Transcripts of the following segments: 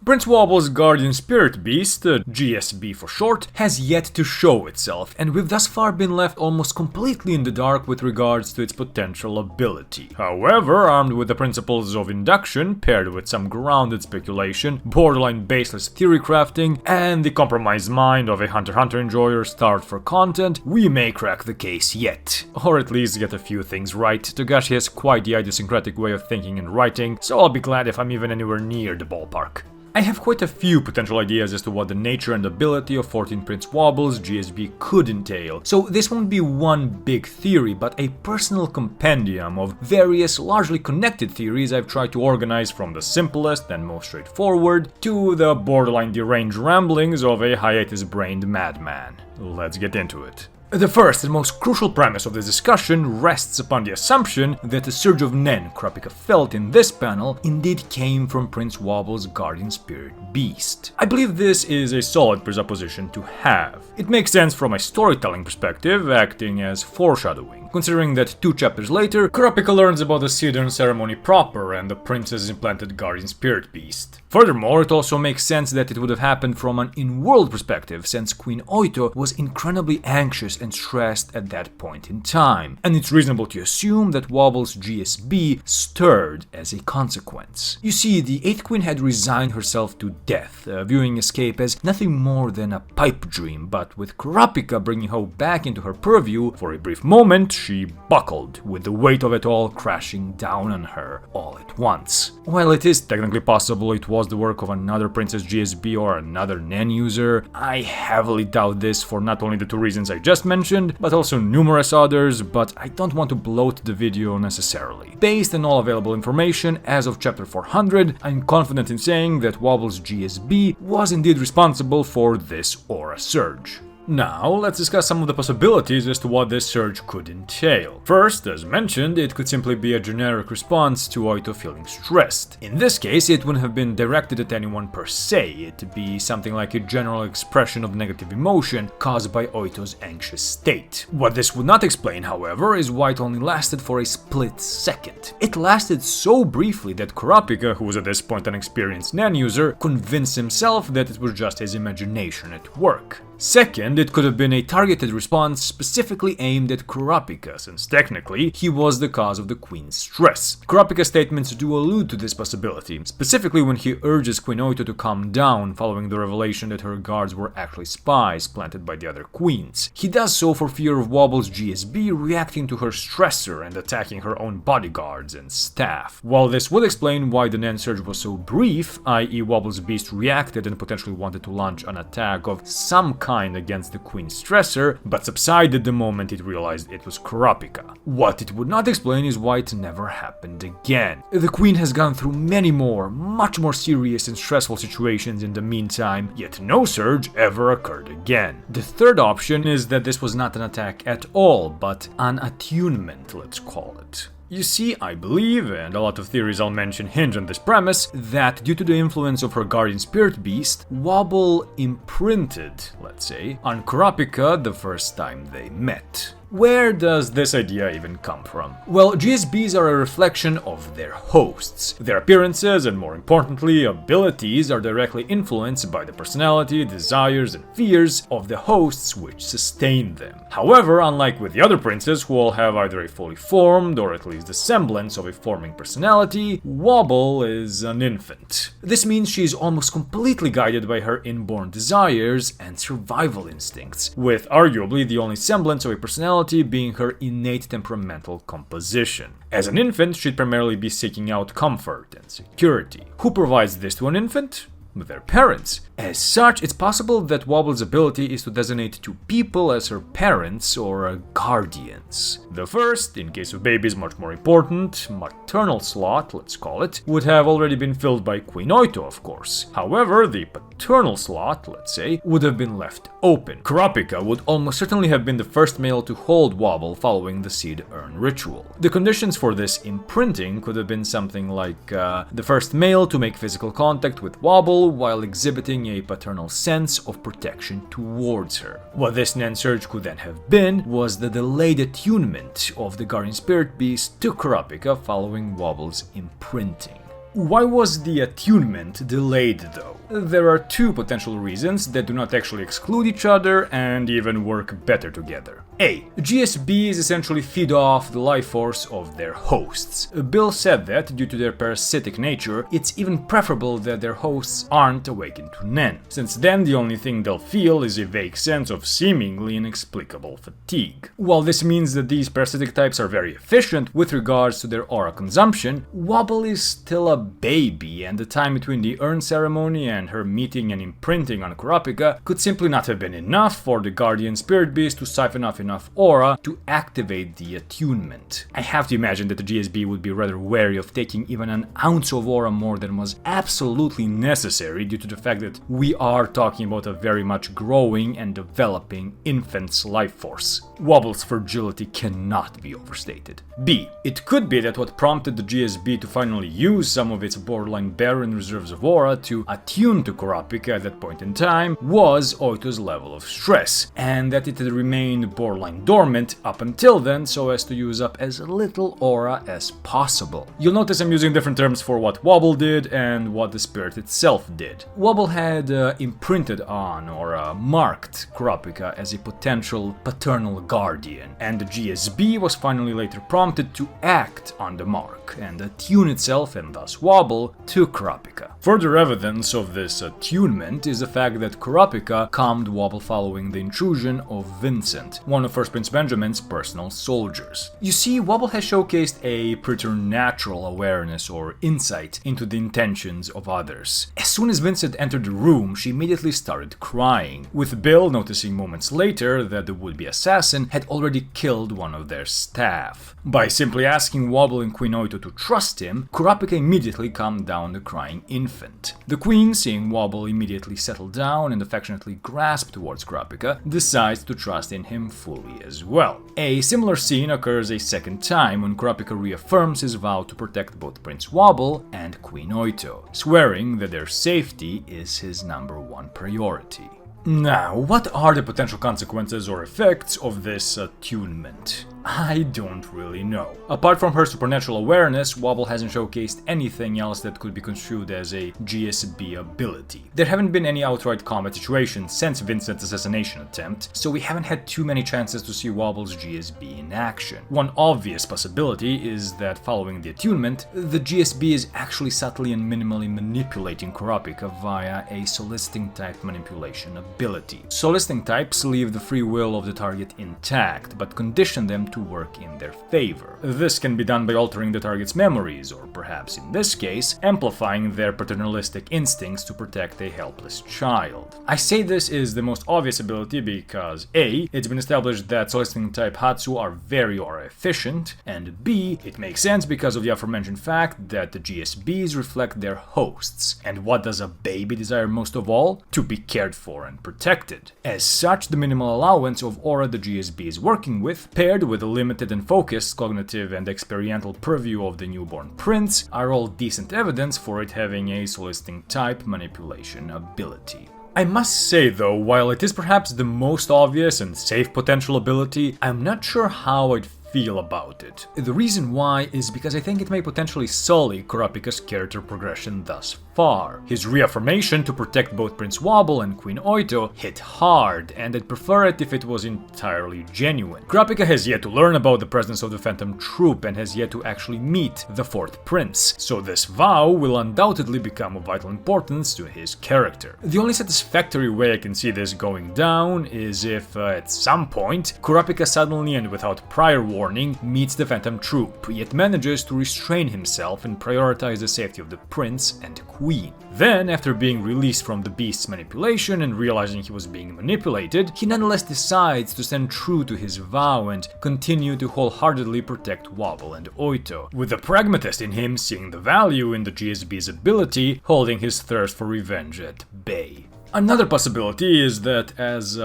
Prince Woble's guardian spirit beast, GSB for short, has yet to show itself, and we've thus far been left almost completely in the dark with regards to its potential ability. However, armed with the principles of induction, paired with some grounded speculation, borderline baseless theory crafting, and the compromised mind of a Hunter x Hunter enjoyer starved for content, we may crack the case yet. Or at least get a few things right. Togashi has quite the idiosyncratic way of thinking and writing, so I'll be glad if I'm even anywhere near the ballpark. I have quite a few potential ideas as to what the nature and ability of 14 Prince Wobble's GSB could entail, so this won't be one big theory, but a personal compendium of various largely connected theories I've tried to organize from the simplest and most straightforward to the borderline deranged ramblings of a hiatus-brained madman. Let's get into it. The first and most crucial premise of this discussion rests upon the assumption that the surge of Nen Kurapika felt in this panel indeed came from Prince Wobble's guardian spirit beast. I believe this is a solid presupposition to have. It makes sense from a storytelling perspective, acting as foreshadowing, considering that 2 chapters later, Kurapika learns about the Sidon ceremony proper and the prince's implanted guardian spirit beast. Furthermore, it also makes sense that it would have happened from an in-world perspective, since Queen Oito was incredibly anxious and stressed at that point in time, and it's reasonable to assume that Wobble's GSB stirred as a consequence. You see, the 8th Queen had resigned herself to death, viewing escape as nothing more than a pipe dream, but with Kurapika bringing her back into her purview, for a brief moment she buckled, with the weight of it all crashing down on her all at once. While it is technically possible it was the work of another Princess GSB or another Nen user, I heavily doubt this for not only the 2 reasons I just mentioned, but also numerous others, but I don't want to bloat the video necessarily. Based on all available information as of chapter 400, I'm confident in saying that Wobble's GSB was indeed responsible for this aura surge. Now, let's discuss some of the possibilities as to what this surge could entail. First, as mentioned, it could simply be a generic response to Oito feeling stressed. In this case, it wouldn't have been directed at anyone per se, it'd be something like a general expression of negative emotion caused by Oito's anxious state. What this would not explain, however, is why it only lasted for a split second. It lasted so briefly that Kurapika, who was at this point an experienced Nen user, convinced himself that it was just his imagination at work. Second, it could have been a targeted response specifically aimed at Kurapika, since technically he was the cause of the Queen's stress. Kurapika's statements do allude to this possibility, specifically when he urges Queen Oito to calm down following the revelation that her guards were actually spies planted by the other queens. He does so for fear of Wobble's GSB reacting to her stressor and attacking her own bodyguards and staff. While this would explain why the Nen surge was so brief, i.e. Wobble's beast reacted and potentially wanted to launch an attack of some kind against the Queen's stressor, but subsided the moment it realized it was Kurapika. What it would not explain is why it never happened again. The Queen has gone through many more, much more serious and stressful situations in the meantime, yet no surge ever occurred again. The third option is that this was not an attack at all, but an attunement, let's call it. You see, I believe, and a lot of theories I'll mention hinge on this premise, that due to the influence of her guardian spirit beast, Woble imprinted, let's say, on Kurapika the first time they met. Where does this idea even come from? Well, GSBs are a reflection of their hosts. Their appearances, and more importantly, abilities, are directly influenced by the personality, desires, and fears of the hosts which sustain them. However, unlike with the other princes, who all have either a fully formed, or at least the semblance of a forming personality, Woble is an infant. This means she is almost completely guided by her inborn desires and survival instincts, with arguably the only semblance of a personality being her innate temperamental composition. As an infant, she'd primarily be seeking out comfort and security. Who provides this to an infant? Their parents. As such, it's possible that Wobble's ability is to designate two people as her parents or guardians. The first, in case of babies much more important, maternal slot, let's call it, would have already been filled by Queen Oito, of course. However, the paternal slot, let's say, would have been left open. Kurapika would almost certainly have been the first male to hold Woble following the seed urn ritual. The conditions for this imprinting could have been something like the first male to make physical contact with Woble while exhibiting a paternal sense of protection towards her. What this Nen surge could then have been was the delayed attunement of the guardian spirit beast to Kurapika following Woble's imprinting. Why was the attunement delayed though? There are two potential reasons that do not actually exclude each other and even work better together. A. GSBs essentially feed off the life force of their hosts. Bill said that, due to their parasitic nature, it's even preferable that their hosts aren't awakened to Nen, since then the only thing they'll feel is a vague sense of seemingly inexplicable fatigue. While this means that these parasitic types are very efficient with regards to their aura consumption, Woble is still a baby, and the time between the urn ceremony and her meeting and imprinting on Kurapika could simply not have been enough for the guardian spirit beast to siphon off enough aura to activate the attunement. I have to imagine that the GSB would be rather wary of taking even an ounce of aura more than was absolutely necessary due to the fact that we are talking about a very much growing and developing infant's life force. Woble's fragility cannot be overstated. B. It could be that what prompted the GSB to finally use some of its borderline barren reserves of aura to attune to Kurapika at that point in time was Oito's level of stress, and that it had remained borderline dormant up until then so as to use up as little aura as possible. You'll notice I'm using different terms for what Woble did and what the spirit itself did. Woble had imprinted on or marked Kurapika as a potential paternal guardian, and the GSB was finally later prompted to act on the mark and attune itself, and thus Woble, to Kurapika. Further evidence of this attunement is the fact that Kurapika calmed Woble following the intrusion of Vincent, one of First Prince Benjamin's personal soldiers. You see, Woble has showcased a preternatural awareness or insight into the intentions of others. As soon as Vincent entered the room, she immediately started crying, with Bill noticing moments later that the would-be assassin had already killed one of their staff. By simply asking Woble and Queen Oito to trust him, Kurapika immediately calmed down the crying infant. The queen, seeing Woble immediately settle down and affectionately grasp towards Kurapika, decides to trust in him fully as well. A similar scene occurs a second time when Kurapika reaffirms his vow to protect both Prince Woble and Queen Oito, swearing that their safety is his #1 priority. Now, what are the potential consequences or effects of this attunement? I don't really know. Apart from her supernatural awareness, Woble hasn't showcased anything else that could be construed as a GSB ability. There haven't been any outright combat situations since Vincent's assassination attempt, so we haven't had too many chances to see Woble's GSB in action. One obvious possibility is that following the attunement, the GSB is actually subtly and minimally manipulating Kurapika via a soliciting type manipulation ability. Soliciting types leave the free will of the target intact, but condition them to work in their favor. This can be done by altering the target's memories, or perhaps in this case, amplifying their paternalistic instincts to protect a helpless child. I say this is the most obvious ability because A. It's been established that soliciting type Hatsu are very aura efficient, and B. It makes sense because of the aforementioned fact that the GSBs reflect their hosts, and what does a baby desire most of all? To be cared for and protected. As such, the minimal allowance of aura the GSB is working with, paired with the limited and focused cognitive and experiential purview of the newborn prince, are all decent evidence for it having a soliciting type manipulation ability. I must say though, while it is perhaps the most obvious and safe potential ability, I'm not sure how I'd feel about it. The reason why is because I think it may potentially sully Kurapika's character progression thus far. His reaffirmation to protect both Prince Woble and Queen Oito hit hard, and I'd prefer it if it was entirely genuine. Kurapika has yet to learn about the presence of the Phantom Troop and has yet to actually meet the fourth prince, so this vow will undoubtedly become of vital importance to his character. The only satisfactory way I can see this going down is if, at some point, Kurapika suddenly and without prior warning meets the Phantom Troop, yet manages to restrain himself and prioritize the safety of the prince and queen. Then, after being released from the beast's manipulation and realizing he was being manipulated, he nonetheless decides to stand true to his vow and continue to wholeheartedly protect Woble and Oito, with the pragmatist in him seeing the value in the GSB's ability, holding his thirst for revenge at bay. Another possibility is that, as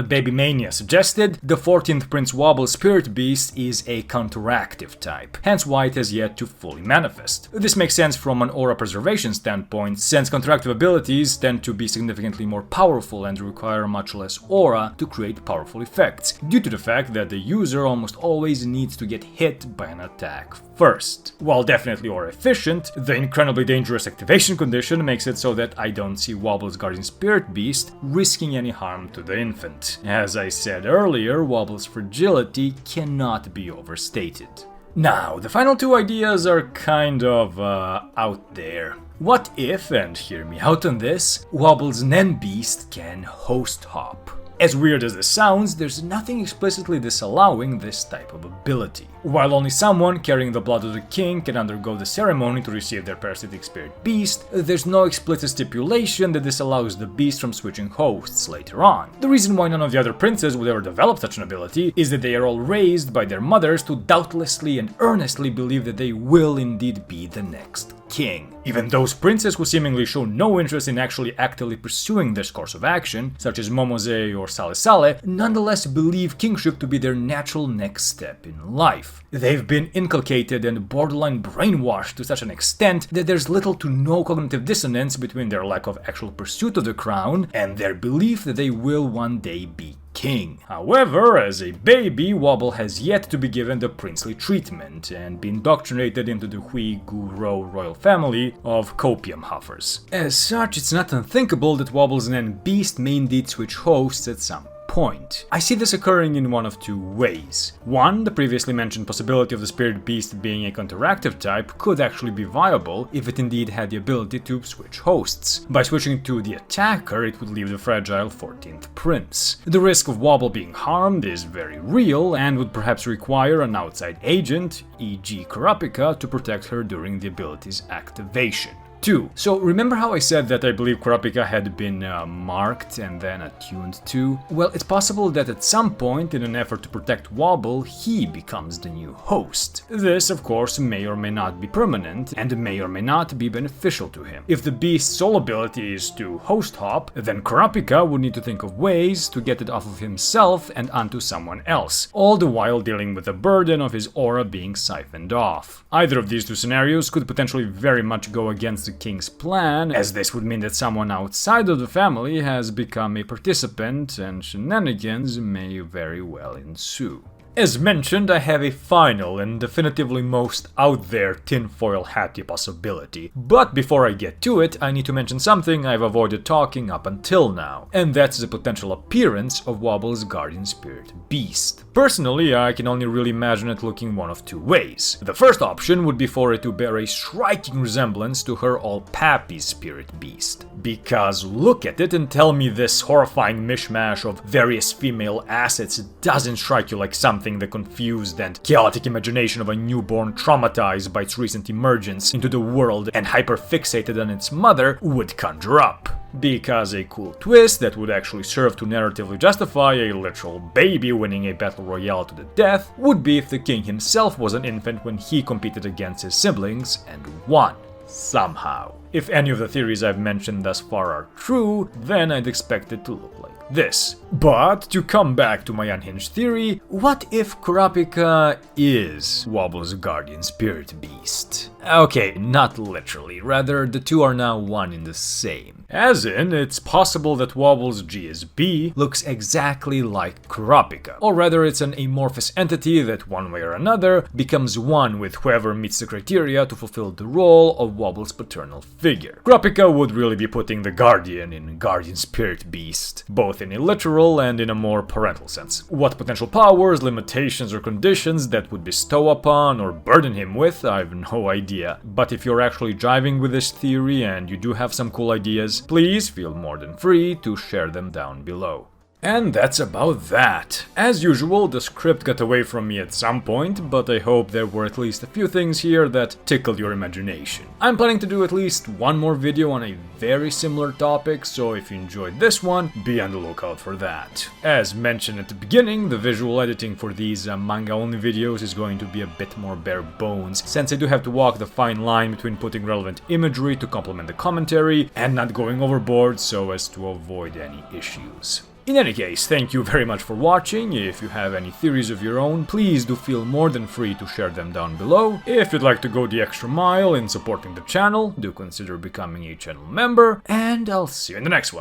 Baby Mania suggested, the 14th Prince Wobble Spirit Beast is a counteractive type, hence why it has yet to fully manifest. This makes sense from an aura preservation standpoint, since counteractive abilities tend to be significantly more powerful and require much less aura to create powerful effects, due to the fact that the user almost always needs to get hit by an attack first. While definitely aura efficient, the incredibly dangerous activation condition makes it so that I don't see Wobble's Guardian Spirit Beast risking any harm to the infant. As I said earlier, Wobble's fragility cannot be overstated. Now, the final two ideas are kind of out there. What if, and hear me out on this, Wobble's Nen Beast can host hop? As weird as this sounds, there's nothing explicitly disallowing this type of ability. While only someone carrying the blood of the king can undergo the ceremony to receive their parasitic spirit beast, there's no explicit stipulation that this allows the beast from switching hosts later on. The reason why none of the other princes would ever develop such an ability is that they are all raised by their mothers to doubtlessly and earnestly believe that they will indeed be the next king. Even those princes who seemingly show no interest in actually actively pursuing this course of action, such as Momose or Sale Sale, nonetheless believe kingship to be their natural next step in life. They've been inculcated and borderline brainwashed to such an extent that there's little to no cognitive dissonance between their lack of actual pursuit of the crown and their belief that they will one day be king. However, as a baby, Wobble has yet to be given the princely treatment and be indoctrinated into the Hui Gu Rou royal family of copium huffers. As such, it's not unthinkable that Wobble's Nen Beast may indeed switch hosts at some point. I see this occurring in one of two ways. One, the previously mentioned possibility of the spirit beast being a counteractive type could actually be viable if it indeed had the ability to switch hosts. By switching to the attacker, it would leave the fragile 14th prince. The risk of Wobble being harmed is very real and would perhaps require an outside agent, e.g. Kurapika, to protect her during the ability's activation. 2. So remember how I said that I believe Kurapika had been marked and then attuned to? Well, it's possible that at some point, in an effort to protect Wobble, he becomes the new host. This, of course, may or may not be permanent, and may or may not be beneficial to him. If the beast's sole ability is to host hop, then Kurapika would need to think of ways to get it off of himself and onto someone else, all the while dealing with the burden of his aura being siphoned off. Either of these two scenarios could potentially very much go against the king's plan, as this would mean that someone outside of the family has become a participant and shenanigans may very well ensue. As mentioned, I have a final and definitively most out there tinfoil hatty possibility. But before I get to it, I need to mention something I've avoided talking up until now, and that's the potential appearance of Wobble's Guardian Spirit Beast. Personally, I can only really imagine it looking one of two ways. The first option would be for it to bear a striking resemblance to her all-pappy Spirit Beast. Because look at it and tell me this horrifying mishmash of various female assets doesn't strike you like something the confused and chaotic imagination of a newborn traumatized by its recent emergence into the world and hyper-fixated on its mother would conjure up. Because a cool twist that would actually serve to narratively justify a literal baby winning a battle royale to the death would be if the king himself was an infant when he competed against his siblings and won. Somehow. If any of the theories I've mentioned thus far are true, then I'd expect it to look like this. But to come back to my unhinged theory, what if Kurapika is Wobble's Guardian Spirit Beast? Okay, not literally, rather the two are now one in the same. As in, it's possible that Wobble's GSB looks exactly like Kurapika, or rather it's an amorphous entity that one way or another becomes one with whoever meets the criteria to fulfill the role of Wobble's paternal figure. Kurapika would really be putting the Guardian in Guardian Spirit Beast, both in a literal and in a more parental sense. What potential powers, limitations, or conditions that would bestow upon or burden him with, I've no idea. But if you're actually jiving with this theory and you do have some cool ideas, please feel more than free to share them down below. And that's about that. As usual, the script got away from me at some point, but I hope there were at least a few things here that tickled your imagination. I'm planning to do at least one more video on a very similar topic, so if you enjoyed this one, be on the lookout for that. As mentioned at the beginning, the visual editing for these manga-only videos is going to be a bit more bare bones, since I do have to walk the fine line between putting relevant imagery to complement the commentary and not going overboard so as to avoid any issues. In any case, thank you very much for watching. If you have any theories of your own, please do feel more than free to share them down below. If you'd like to go the extra mile in supporting the channel, do consider becoming a channel member, and I'll see you in the next one.